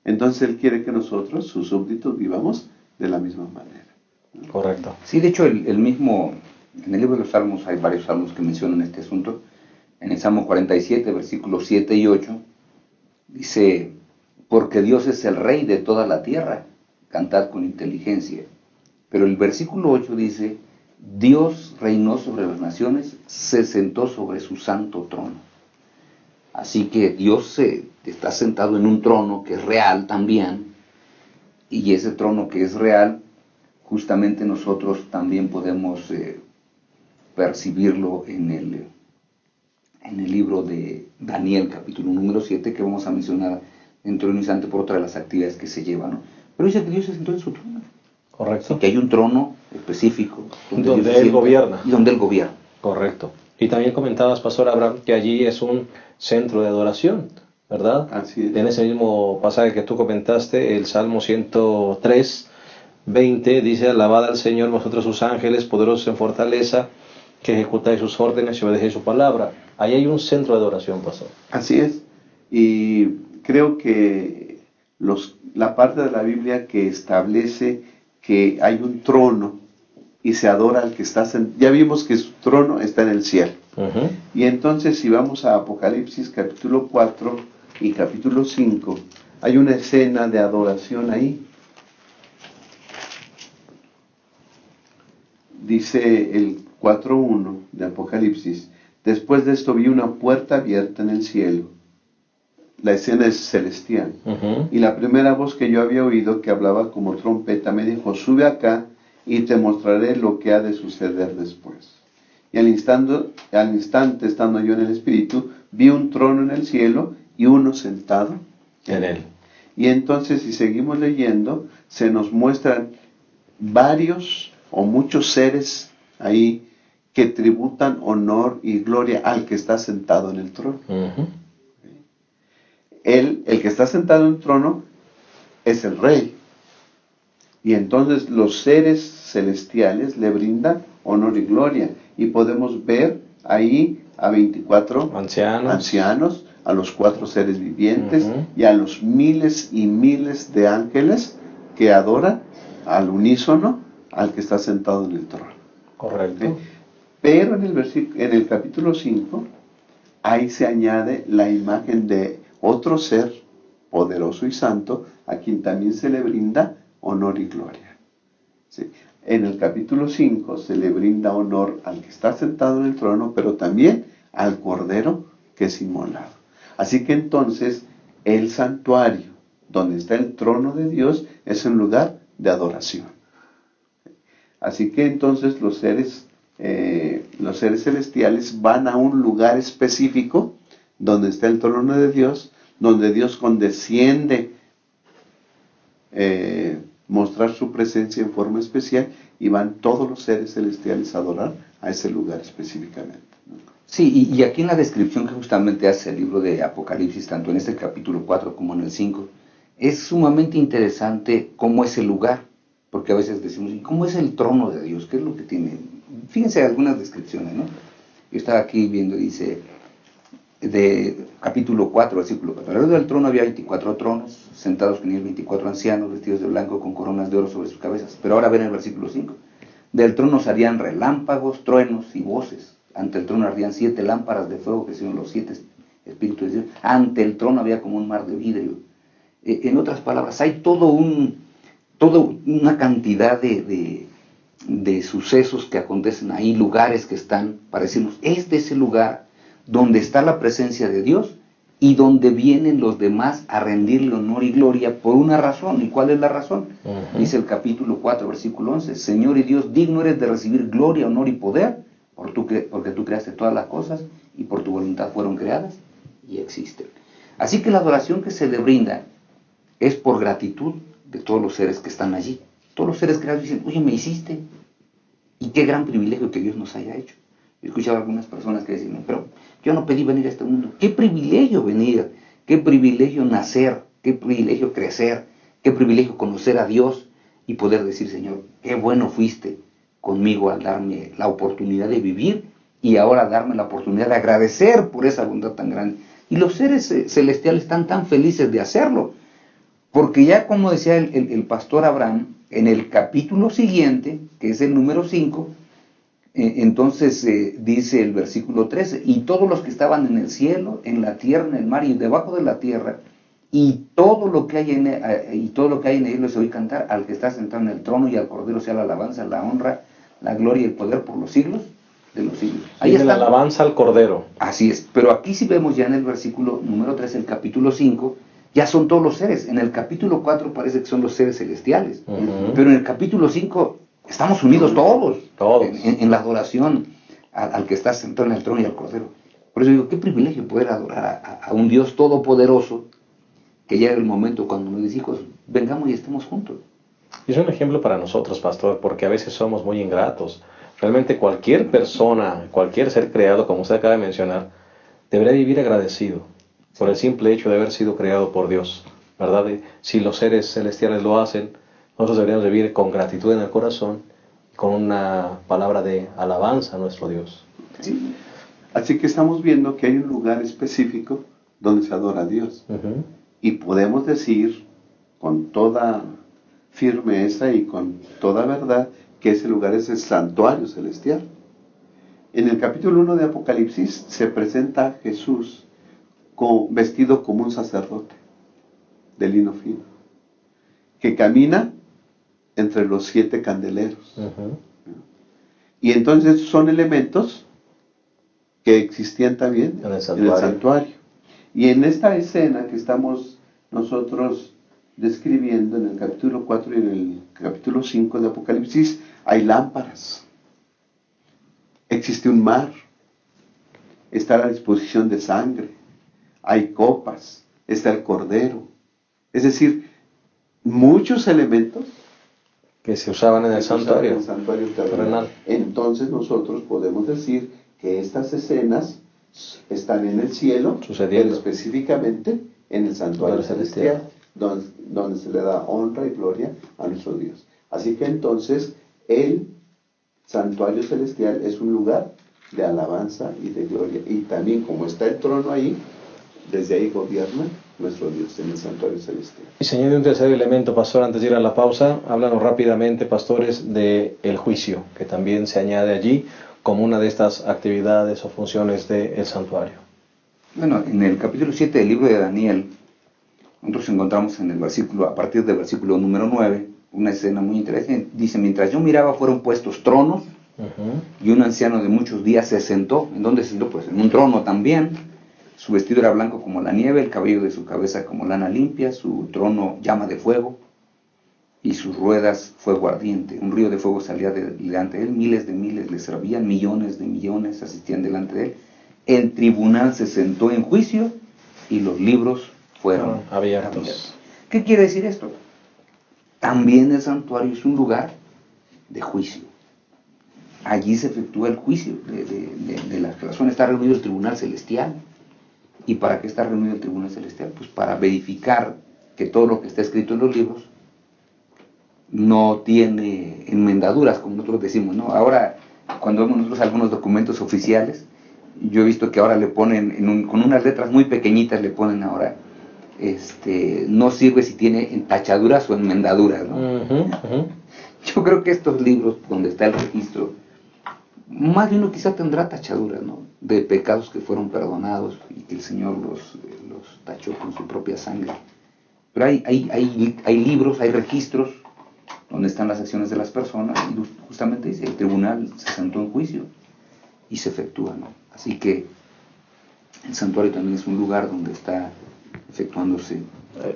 Entonces Él quiere que nosotros, sus súbditos, vivamos de la misma manera. Correcto. Sí, de hecho, el mismo, en el libro de los Salmos hay varios salmos que mencionan este asunto. En el Salmo 47, versículos 7 y 8, dice, porque Dios es el rey de toda la tierra, cantad con inteligencia. Pero el versículo 8 dice, Dios reinó sobre las naciones, se sentó sobre su santo trono. Así que Dios está sentado en un trono que es real también, y ese trono que es real, justamente nosotros también podemos percibirlo en el libro de Daniel, capítulo número 7, que vamos a mencionar dentro de un instante por otra de las actividades que se llevan, ¿no? Pero dice que Dios se sentó en su trono. Correcto. Y que hay un trono específico Donde Él gobierna. Y donde Él gobierna. Correcto. Y también comentabas, Pastor Abraham, que allí es un centro de adoración, ¿verdad? Así es. En ese mismo pasaje que tú comentaste, el Salmo 103, 20, dice, alabad al Señor vosotros sus ángeles, poderosos en fortaleza, que ejecutáis sus órdenes y obedecéis su palabra. Ahí hay un centro de adoración, Pastor. Así es. Y creo que la parte de la Biblia que establece que hay un trono y se adora al que está sentado, ya vimos que su trono está en el cielo. Y entonces si vamos a Apocalipsis capítulo 4 y capítulo 5, hay una escena de adoración ahí. Dice el 4.1 de Apocalipsis, después de esto vi una puerta abierta en el cielo. La escena es celestial. Y la primera voz que yo había oído, que hablaba como trompeta, me dijo, sube acá y te mostraré lo que ha de suceder después. Y al instante, estando yo en el Espíritu, vi un trono en el cielo y uno sentado En él. Y entonces, si seguimos leyendo, se nos muestran varios o muchos seres ahí que tributan honor y gloria al que está sentado en el trono. El que está sentado en el trono es el rey. Y entonces los seres celestiales le brindan honor y gloria. Y podemos ver ahí a 24 ancianos, a los 4 seres vivientes y a los miles y miles de ángeles que adoran al unísono al que está sentado en el trono. Correcto. ¿Sí? Pero en el capítulo 5, ahí se añade la imagen de otro ser poderoso y santo, a quien también se le brinda honor y gloria. ¿Sí? En el capítulo 5 se le brinda honor al que está sentado en el trono, pero también al Cordero que es inmolado. Así que entonces el santuario, donde está el trono de Dios, es un lugar de adoración. Así que entonces los seres celestiales van a un lugar específico donde está el trono de Dios, donde Dios condesciende mostrar su presencia en forma especial, y van todos los seres celestiales a adorar a ese lugar específicamente, ¿no? Sí, y aquí en la descripción que justamente hace el libro de Apocalipsis, tanto en este capítulo 4 como en el 5, es sumamente interesante cómo es el lugar, porque a veces decimos, ¿y cómo es el trono de Dios? ¿Qué es lo que tiene? Fíjense algunas descripciones, ¿no? Yo estaba aquí viendo, dice, de capítulo 4, versículo 4. Alrededor del trono había 24 tronos, sentados con ellos 24 ancianos, vestidos de blanco, con coronas de oro sobre sus cabezas. Pero ahora ven el versículo 5. Del trono salían relámpagos, truenos y voces. Ante el trono ardían 7 lámparas de fuego, que son los 7 espíritus de Dios. Ante el trono había como un mar de vidrio. En otras palabras, hay toda una cantidad de sucesos que acontecen ahí, lugares que están, para decirnos, este es el lugar donde está la presencia de Dios y donde vienen los demás a rendirle honor y gloria por una razón. ¿Y cuál es la razón? Dice el capítulo 4, versículo 11, Señor y Dios, digno eres de recibir gloria, honor y poder, porque tú creaste todas las cosas y por tu voluntad fueron creadas y existen. Así que la adoración que se le brinda es por gratitud de todos los seres que están allí. Todos los seres creados dicen, oye, me hiciste. Y qué gran privilegio que Dios nos haya hecho. He escuchado a algunas personas que dicen, pero yo no pedí venir a este mundo. Qué privilegio venir, qué privilegio nacer, qué privilegio crecer, qué privilegio conocer a Dios y poder decir, Señor, qué bueno fuiste conmigo al darme la oportunidad de vivir y ahora darme la oportunidad de agradecer por esa bondad tan grande. Y los seres celestiales están tan felices de hacerlo, porque ya como decía el pastor Abraham, en el capítulo siguiente, que es el número 5, entonces dice el versículo 13, y todos los que estaban en el cielo, en la tierra, en el mar y debajo de la tierra, y todo lo que hay en él les oí cantar, al que está sentado en el trono y al Cordero sea la alabanza, la honra, la gloria y el poder por los siglos de los siglos. Ahí está la alabanza al Cordero. Así es, pero aquí si vemos ya en el versículo número 3, el capítulo 5, ya son todos los seres. En el capítulo 4 parece que son los seres celestiales, pero en el capítulo 5 estamos unidos todos. En la adoración al que está sentado en el trono y al Cordero. Por eso digo, qué privilegio poder adorar a un Dios todopoderoso, que llega el momento cuando nos dice, hijos, vengamos y estemos juntos. Y es un ejemplo para nosotros, pastor, porque a veces somos muy ingratos. Realmente cualquier persona, cualquier ser creado, como usted acaba de mencionar, debería vivir agradecido por el simple hecho de haber sido creado por Dios, ¿verdad? Si los seres celestiales lo hacen, nosotros deberíamos vivir con gratitud en el corazón, con una palabra de alabanza a nuestro Dios. Sí. Así que estamos viendo que hay un lugar específico donde se adora a Dios. Y podemos decir con toda firmeza y con toda verdad que ese lugar es el santuario celestial. En el capítulo 1 de Apocalipsis se presenta a Jesús vestido como un sacerdote de lino fino, que camina entre los 7 candeleros. Y entonces son elementos que existían también en el santuario. Y en esta escena que estamos nosotros describiendo en el capítulo 4 y en el capítulo 5 de Apocalipsis, hay lámparas, existe un mar, está la disposición de sangre, hay copas, está el cordero. Es decir, muchos elementos que se usaban en el santuario terrenal. Entonces nosotros podemos decir que estas escenas están en el cielo, pero específicamente en el santuario celestial, donde se le da honra y gloria a nuestro Dios. Así que entonces el santuario celestial es un lugar de alabanza y de gloria. Y también como está el trono ahí, desde ahí gobierna nuestro Dios en el santuario celestial. Y se añade un tercer elemento, pastor, antes de ir a la pausa. Háblanos rápidamente, pastores, del juicio, que también se añade allí como una de estas actividades o funciones del santuario. Bueno, en el capítulo 7 del libro de Daniel, nosotros encontramos en el versículo, a partir del versículo número 9, una escena muy interesante. Dice, mientras yo miraba fueron puestos tronos, y un anciano de muchos días se sentó. ¿En dónde se sentó? Pues en un trono también. Su vestido era blanco como la nieve, el cabello de su cabeza como lana limpia, su trono llama de fuego, y sus ruedas fuego ardiente. Un río de fuego salía delante de él, miles de miles le servían, millones de millones asistían delante de él. El tribunal se sentó en juicio y los libros fueron abiertos. ¿Qué quiere decir esto? También el santuario es un lugar de juicio. Allí se efectúa el juicio de las personas. Está reunido el tribunal celestial. ¿Y para qué está reunido el tribunal celestial? Pues para verificar que todo lo que está escrito en los libros no tiene enmendaduras, como nosotros decimos, ¿no? Ahora, cuando vemos nosotros algunos documentos oficiales, Yo he visto que ahora le ponen, con unas letras muy pequeñitas le ponen ahora, no sirve si tiene tachaduras o enmendaduras, ¿no? Yo creo que estos libros, donde está el registro, más de uno quizá tendrá tachaduras, ¿no? De pecados que fueron perdonados y que el Señor los tachó con su propia sangre. Pero hay libros, hay registros donde están las acciones de las personas, y justamente dice, el tribunal se sentó en juicio y se efectúa, ¿no? Así que el santuario también es un lugar donde está efectuándose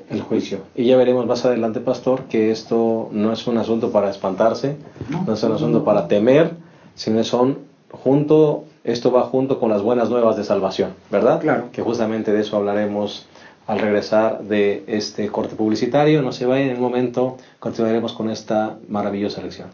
el juicio. Y ya veremos más adelante, pastor, que esto no es un asunto para espantarse, no es un asunto para temer, sino esto va junto con las buenas nuevas de salvación, ¿verdad? Claro. Que justamente de eso hablaremos al regresar de este corte publicitario. No se vayan, en un momento continuaremos con esta maravillosa lección.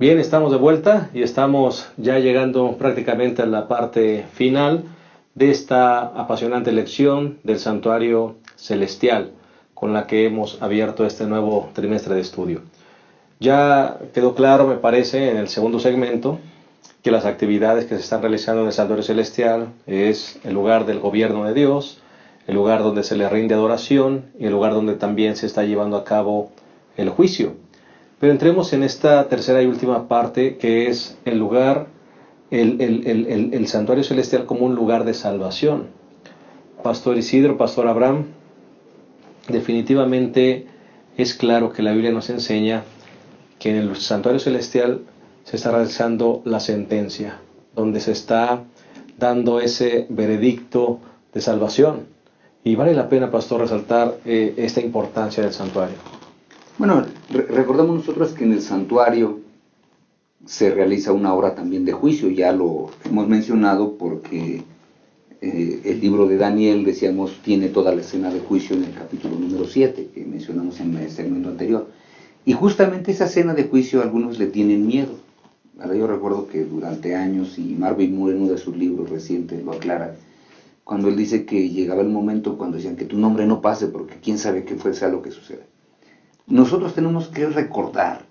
Bien, estamos de vuelta y estamos ya llegando prácticamente a la parte final de esta apasionante lección del Santuario Celestial con la que hemos abierto este nuevo trimestre de estudio. Ya quedó claro, me parece, en el segundo segmento, que las actividades que se están realizando en el Santuario Celestial es el lugar del gobierno de Dios, el lugar donde se le rinde adoración y el lugar donde también se está llevando a cabo el juicio. Pero entremos en esta tercera y última parte, que es el lugar, el Santuario Celestial como un lugar de salvación. Pastor Isidro, Pastor Abraham, definitivamente es claro que la Biblia nos enseña que en el Santuario Celestial se está realizando la sentencia, donde se está dando ese veredicto de salvación. Y vale la pena, pastor, resaltar esta importancia del santuario. Bueno, recordemos nosotros que en el santuario se realiza una obra también de juicio, ya lo hemos mencionado porque el libro de Daniel, decíamos, tiene toda la escena de juicio en el capítulo número 7, que mencionamos en el segmento anterior. Y justamente esa escena de juicio a algunos le tienen miedo. Ahora yo recuerdo que durante años, y Marvin Moore en uno de sus libros recientes lo aclara, cuando él dice que llegaba el momento cuando decían que tu nombre no pase porque quién sabe qué sea lo que suceda. Nosotros tenemos que recordar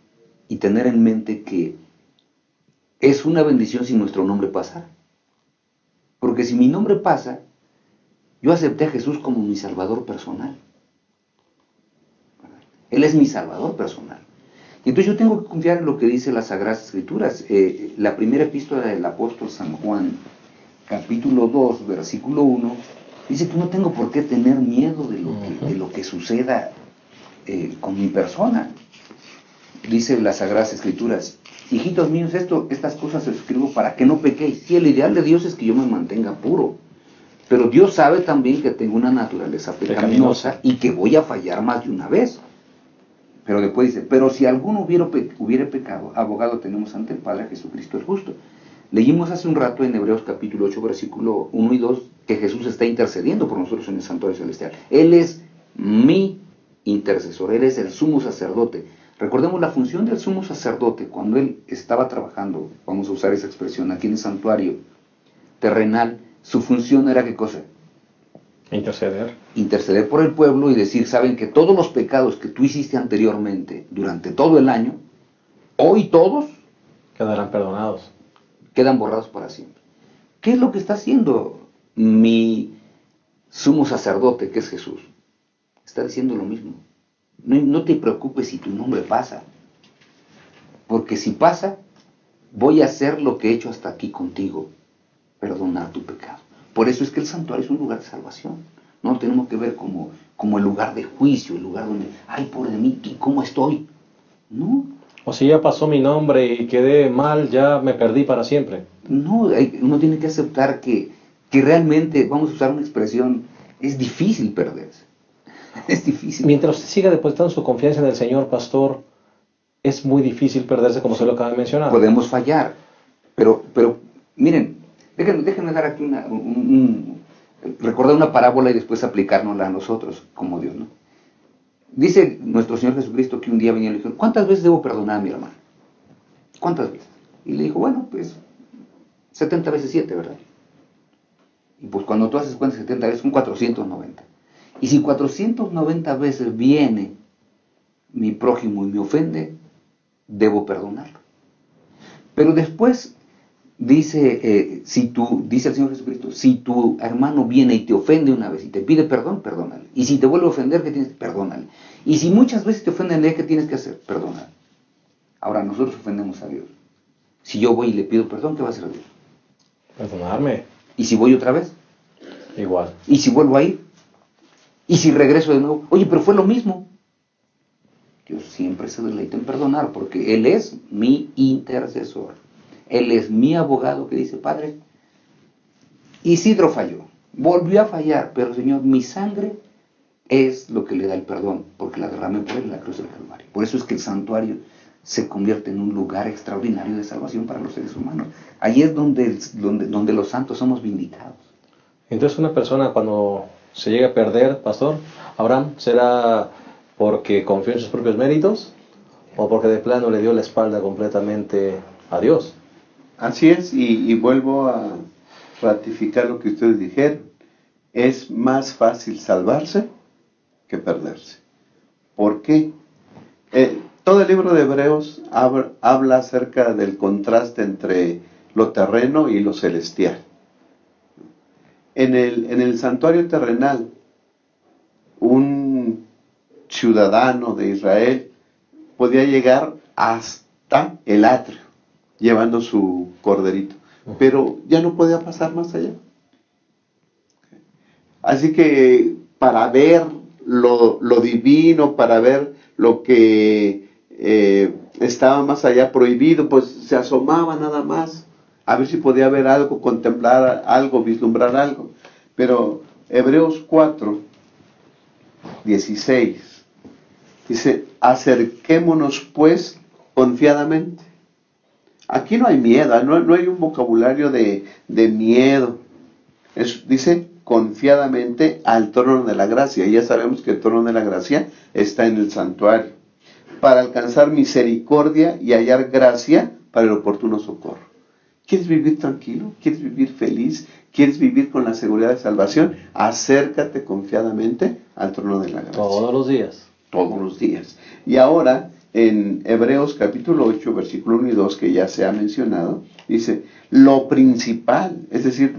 y tener en mente que es una bendición si nuestro nombre pasa. Porque si mi nombre pasa, yo acepté a Jesús como mi Salvador personal. Él es mi Salvador personal. Y entonces yo tengo que confiar en lo que dice las Sagradas Escrituras. La primera epístola del apóstol San Juan, capítulo 2, versículo 1, dice que no tengo por qué tener miedo de lo que suceda con mi persona. Dice las Sagradas Escrituras: hijitos míos, estas cosas os escribo para que no pequéis. Sí, el ideal de Dios es que yo me mantenga puro, pero Dios sabe también que tengo una naturaleza pecaminosa y que voy a fallar más de una vez. Pero después dice: pero si alguno hubiere pecado, abogado tenemos ante el Padre, Jesucristo el justo. Leímos hace un rato en Hebreos capítulo 8, versículo 1 y 2, que Jesús está intercediendo por nosotros en el Santuario Celestial. Él es mi intercesor, Él es el sumo sacerdote. Recordemos la función del sumo sacerdote cuando Él estaba trabajando, vamos a usar esa expresión, aquí en el santuario terrenal. Su función era ¿qué cosa? Interceder por el pueblo y decir: saben que todos los pecados que tú hiciste anteriormente durante todo el año, hoy todos quedarán perdonados, quedan borrados para siempre. ¿Qué es lo que está haciendo mi sumo sacerdote, que es Jesús? Está diciendo lo mismo. No te preocupes si tu nombre pasa, porque si pasa, voy a hacer lo que he hecho hasta aquí contigo: perdonar tu pecado. Por eso es que el santuario es un lugar de salvación. No lo tenemos que ver como el lugar de juicio, el lugar donde, ay, pobre de mí, ¿cómo estoy? No. O si ya pasó mi nombre y quedé mal, ya me perdí para siempre. No, uno tiene que aceptar que realmente, vamos a usar una expresión, es difícil perderse. Es difícil. Mientras usted siga depositando su confianza en el Señor, pastor, es muy difícil perderse, como se lo acaba de mencionar. Podemos fallar, pero miren, déjenme dar aquí recordar una parábola y después aplicárnosla a nosotros como Dios, ¿no? Dice nuestro Señor Jesucristo que un día venía y le dijo, ¿cuántas veces debo perdonar a mi hermano? ¿Cuántas veces? Y le dijo, bueno, pues 70 veces 7, ¿verdad? Y pues cuando tú haces cuenta 70 veces son 490. Y si 490 veces viene mi prójimo y me ofende, debo perdonarlo. Pero después dice, dice el Señor Jesucristo, si tu hermano viene y te ofende una vez y te pide perdón, perdónale. Y si te vuelve a ofender, ¿qué tienes? Perdónale. Y si muchas veces te ofenden, ¿qué tienes que hacer? Perdónale. Ahora nosotros ofendemos a Dios. Si yo voy y le pido perdón, ¿qué va a hacer Dios? Perdonarme. ¿Y si voy otra vez? Igual. ¿Y si vuelvo a ir? ¿Y si regreso de nuevo? Oye, pero fue lo mismo. Dios siempre se deleita en perdonar porque Él es mi intercesor. Él es mi abogado que dice, Padre, Isidro falló, volvió a fallar, pero Señor, mi sangre es lo que le da el perdón, porque la derramé por Él en la cruz del Calvario. Por eso es que el santuario se convierte en un lugar extraordinario de salvación para los seres humanos. Ahí es donde los santos somos vindicados. Entonces una persona cuando se llega a perder, pastor, Abraham, ¿será porque confió en sus propios méritos o porque de plano le dio la espalda completamente a Dios? Así es, y vuelvo a ratificar lo que ustedes dijeron. Es más fácil salvarse que perderse. ¿Por qué? Todo el libro de Hebreos habla acerca del contraste entre lo terreno y lo celestial. En el santuario terrenal, un ciudadano de Israel podía llegar hasta el atrio, llevando su corderito, pero ya no podía pasar más allá. Así que para ver lo divino, para ver lo que estaba más allá prohibido, pues se asomaba nada más, a ver si podía ver algo, contemplar algo, vislumbrar algo. Pero Hebreos 4, 16, dice, acerquémonos pues confiadamente. Aquí no hay miedo, no hay un vocabulario de miedo. Dice confiadamente al trono de la gracia. Y ya sabemos que el trono de la gracia está en el santuario, para alcanzar misericordia y hallar gracia para el oportuno socorro. ¿Quieres vivir tranquilo? ¿Quieres vivir feliz? ¿Quieres vivir con la seguridad de salvación? Acércate confiadamente al trono de la gracia. Todos los días. Todos los días. Y ahora, en Hebreos capítulo 8, versículo 1 y 2, que ya se ha mencionado, dice, lo principal, es decir,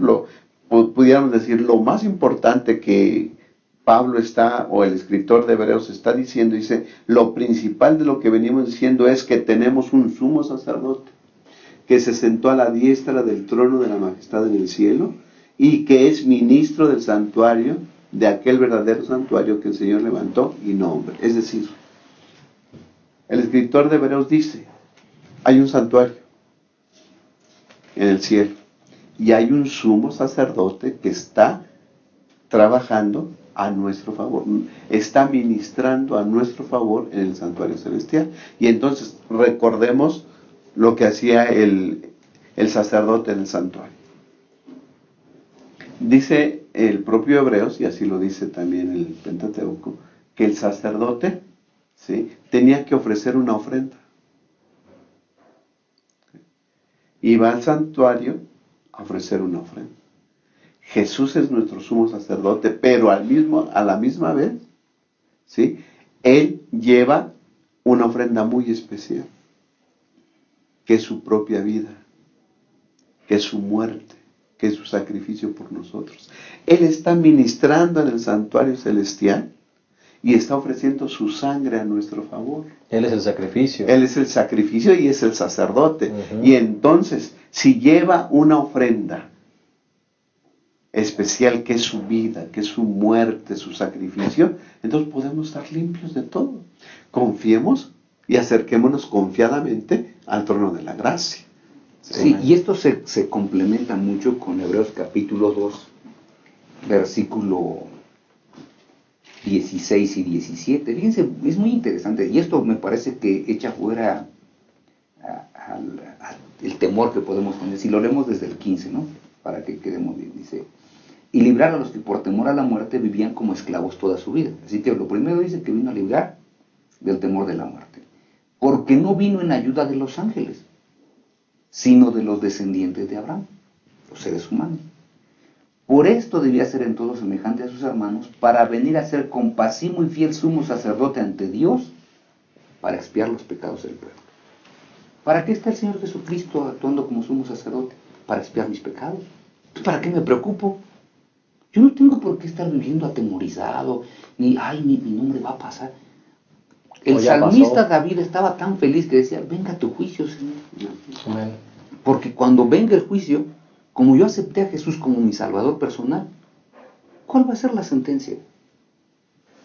pudiéramos decir, lo más importante que Pablo o el escritor de Hebreos está diciendo, dice, lo principal de lo que venimos diciendo es que tenemos un sumo sacerdote que se sentó a la diestra del trono de la majestad en el cielo y que es ministro del santuario, de aquel verdadero santuario que el Señor levantó y no hombre. Es decir, el escritor de Hebreos dice, hay un santuario en el cielo y hay un sumo sacerdote que está trabajando a nuestro favor, está ministrando a nuestro favor en el santuario celestial. Y entonces recordemos lo que hacía el sacerdote en el santuario. Dice el propio Hebreos, y así lo dice también el Pentateuco, que el sacerdote, ¿sí?, tenía que ofrecer una ofrenda. Iba al santuario a ofrecer una ofrenda. Jesús es nuestro sumo sacerdote, pero a la misma vez, ¿sí?, Él lleva una ofrenda muy especial, que es su propia vida, que es su muerte, que es su sacrificio por nosotros. Él está ministrando en el santuario celestial y está ofreciendo su sangre a nuestro favor. Él es el sacrificio. Él es el sacrificio y es el sacerdote. Y entonces, si lleva una ofrenda especial, que es su vida, que es su muerte, su sacrificio, entonces podemos estar limpios de todo. Confiemos y acerquémonos confiadamente al trono de la gracia. Sí, y esto se complementa mucho con Hebreos capítulo 2, versículo 16 y 17. Fíjense, es muy interesante. Y esto me parece que echa fuera el temor que podemos tener. Si lo leemos desde el 15, ¿no? Para que quedemos bien. Dice, y librar a los que por temor a la muerte vivían como esclavos toda su vida. Así que lo primero dice que vino a librar del temor de la muerte. Porque no vino en ayuda de los ángeles, sino de los descendientes de Abraham, los seres humanos. Por esto debía ser en todo semejante a sus hermanos, para venir a ser compasivo y fiel sumo sacerdote ante Dios, para expiar los pecados del pueblo. ¿Para qué está el Señor Jesucristo actuando como sumo sacerdote? Para expiar mis pecados. ¿Para qué me preocupo? Yo no tengo por qué estar viviendo atemorizado, ni, ay, mi nombre va a pasar. El salmista David estaba tan feliz que decía, venga tu juicio, Señor. Amén. Porque cuando venga el juicio, como yo acepté a Jesús como mi salvador personal, ¿cuál va a ser la sentencia?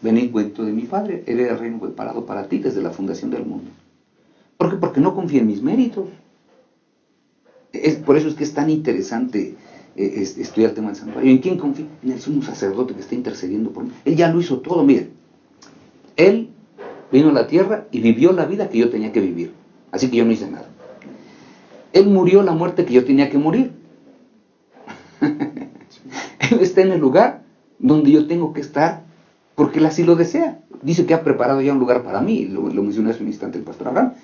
Ven en cuento de mi Padre, heredé el reino preparado para ti desde la fundación del mundo. ¿Por qué? Porque no confía en mis méritos. Por eso es que es tan interesante estudiar el tema del santuario. ¿En quién confía? En el sumo sacerdote que está intercediendo por mí. Él ya lo hizo todo, miren. Él vino a la tierra y vivió la vida que yo tenía que vivir. Así que yo no hice nada. Él murió la muerte que yo tenía que morir. Él está en el lugar donde yo tengo que estar porque Él así lo desea. Dice que ha preparado ya un lugar para mí. Lo mencioné hace un instante el pastor Abraham.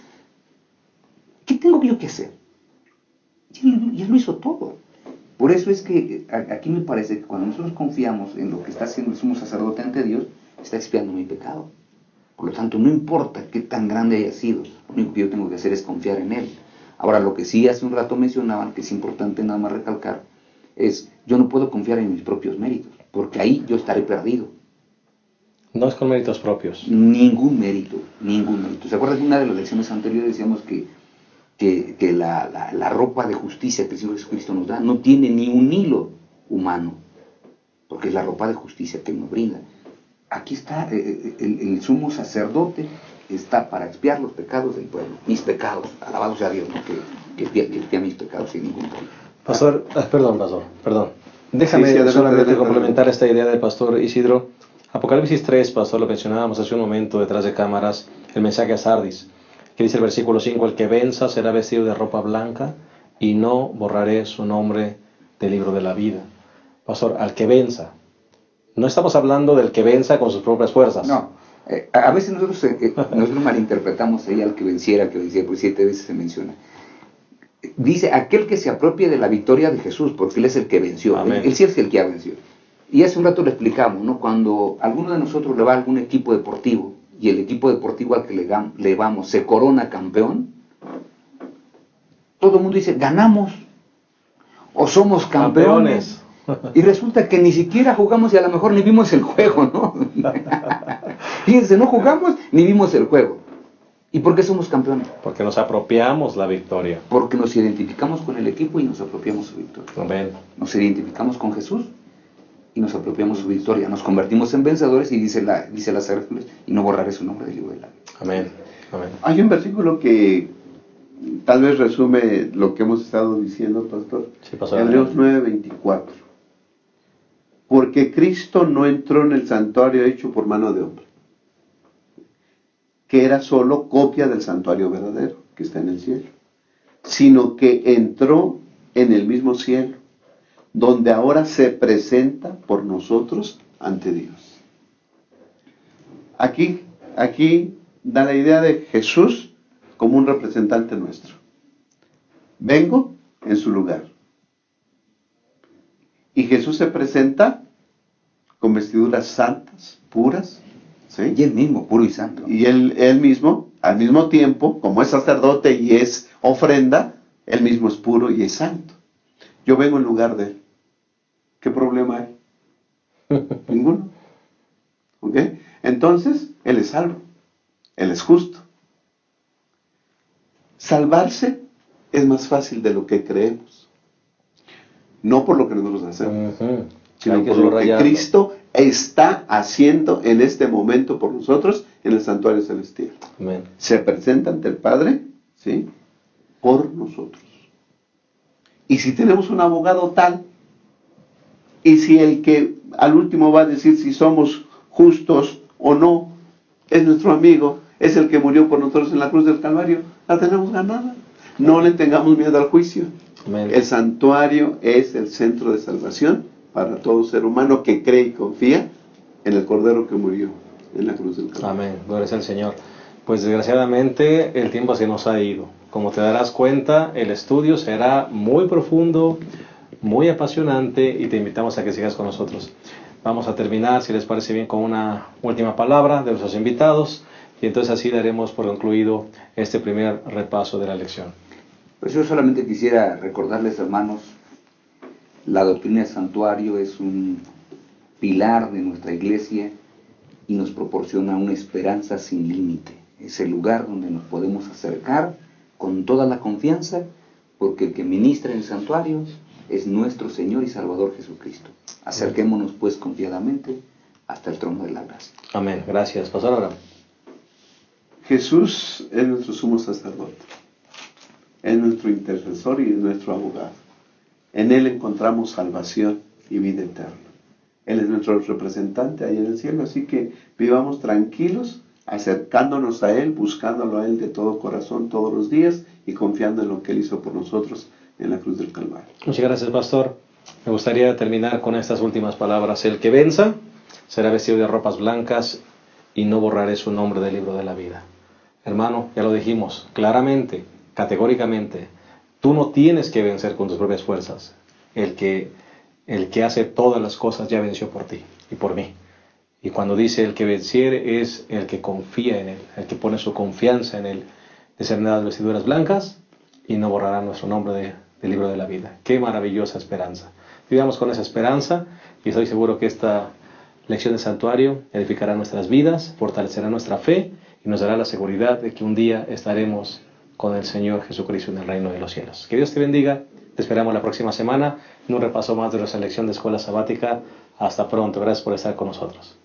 ¿Qué tengo yo que hacer? Y Él lo hizo todo. Por eso es que aquí me parece que cuando nosotros confiamos en lo que está haciendo el sumo sacerdote ante Dios, está expiando mi pecado. Por lo tanto, no importa qué tan grande haya sido, lo único que yo tengo que hacer es confiar en Él. Ahora, lo que sí hace un rato mencionaban, que es importante nada más recalcar, es, yo no puedo confiar en mis propios méritos, porque ahí yo estaré perdido. No es con méritos propios. Ningún mérito, ningún mérito. ¿Se acuerdan que en una de las lecciones anteriores decíamos que la ropa de justicia que el Señor Jesucristo nos da no tiene ni un hilo humano, porque es la ropa de justicia que nos brinda? Aquí está, el sumo sacerdote está para expiar los pecados del pueblo, mis pecados, alabado sea Dios, ¿no? que expía mis pecados sin ningún problema. Pastor, perdón. Déjame solamente complementar esta idea del pastor Isidro. Apocalipsis 3, pastor, lo mencionábamos hace un momento detrás de cámaras, el mensaje a Sardis, que dice el versículo 5, el que venza será vestido de ropa blanca y no borraré su nombre del libro de la vida. Pastor, al que venza. No estamos hablando del que venza con sus propias fuerzas. No, a veces nosotros malinterpretamos ahí al que venciera, pues 7 veces se menciona. Dice, aquel que se apropie de la victoria de Jesús, porque Él es el que venció. Él sí es el que ha vencido. Y hace un rato lo explicamos, ¿no? Cuando alguno de nosotros le va a algún equipo deportivo, y el equipo deportivo al que le vamos se corona campeón, todo el mundo dice, ganamos, o somos campeones. Y resulta que ni siquiera jugamos y a lo mejor ni vimos el juego, ¿no? Fíjense, no jugamos ni vimos el juego. ¿Y por qué somos campeones? Porque nos apropiamos la victoria. Porque nos identificamos con el equipo y nos apropiamos su victoria. Amén. Nos identificamos con Jesús y nos apropiamos su victoria. Nos convertimos en vencedores y dice la Sagrada Escritura, y no borraré su nombre del libro de la vida. Amén. Amén. Hay un versículo que tal vez resume lo que hemos estado diciendo, pastor. Sí, pastor. Hebreos 9:24. Porque Cristo no entró en el santuario hecho por mano de hombre, que era solo copia del santuario verdadero, que está en el cielo, sino que entró en el mismo cielo, donde ahora se presenta por nosotros ante Dios. Aquí da la idea de Jesús como un representante nuestro. Vengo en su lugar. Y Jesús se presenta con vestiduras santas, puras, ¿sí? Y Él mismo, puro y santo. Y él mismo, al mismo tiempo, como es sacerdote y es ofrenda, Él mismo es puro y es santo. Yo vengo en lugar de Él. ¿Qué problema hay? Ninguno. ¿Ok? Entonces, Él es salvo. Él es justo. Salvarse es más fácil de lo que creemos. No por lo que nosotros hacemos, sino por lo que Cristo está haciendo en este momento por nosotros en el santuario celestial. Amén. Se presenta ante el Padre, ¿sí?, por nosotros. Y si tenemos un abogado tal, y si el que al último va a decir si somos justos o no, es nuestro amigo, es el que murió por nosotros en la cruz del Calvario, la tenemos ganada. No le tengamos miedo al juicio. Amén. El santuario es el centro de salvación para todo ser humano que cree y confía en el Cordero que murió en la cruz del Calvario. Amén, gloria al Señor. Pues desgraciadamente el tiempo se nos ha ido. Como te darás cuenta, el estudio será muy profundo, muy apasionante y te invitamos a que sigas con nosotros. Vamos a terminar, si les parece bien, con una última palabra de nuestros invitados y entonces así daremos por concluido este primer repaso de la lección. Pues yo solamente quisiera recordarles, hermanos, la doctrina del santuario es un pilar de nuestra iglesia y nos proporciona una esperanza sin límite. Es el lugar donde nos podemos acercar con toda la confianza, porque el que ministra en el santuario es nuestro Señor y Salvador Jesucristo. Acerquémonos pues confiadamente hasta el trono de la gracia. Amén. Gracias. Pastor Abraham. Jesús es nuestro sumo sacerdote, es nuestro intercesor y es nuestro abogado. En Él encontramos salvación y vida eterna. Él es nuestro representante ahí en el cielo, así que vivamos tranquilos, acercándonos a Él, buscándolo a Él de todo corazón todos los días y confiando en lo que Él hizo por nosotros en la cruz del Calvario. Muchas gracias, pastor. Me gustaría terminar con estas últimas palabras. El que venza será vestido de ropas blancas y no borraré su nombre del libro de la vida. Hermano, ya lo dijimos claramente, categóricamente, tú no tienes que vencer con tus propias fuerzas. El que hace todas las cosas ya venció por ti y por mí. Y cuando dice el que venciere es el que confía en Él, el que pone su confianza en Él. Discernirá vestiduras blancas y no borrará nuestro nombre del libro de la vida. Qué maravillosa esperanza. Vivamos con esa esperanza y estoy seguro que esta lección de santuario edificará nuestras vidas, fortalecerá nuestra fe y nos dará la seguridad de que un día estaremos con el Señor Jesucristo en el reino de los cielos. Que Dios te bendiga. Te esperamos la próxima semana en un repaso más de nuestra lección de escuela sabática. Hasta pronto. Gracias por estar con nosotros.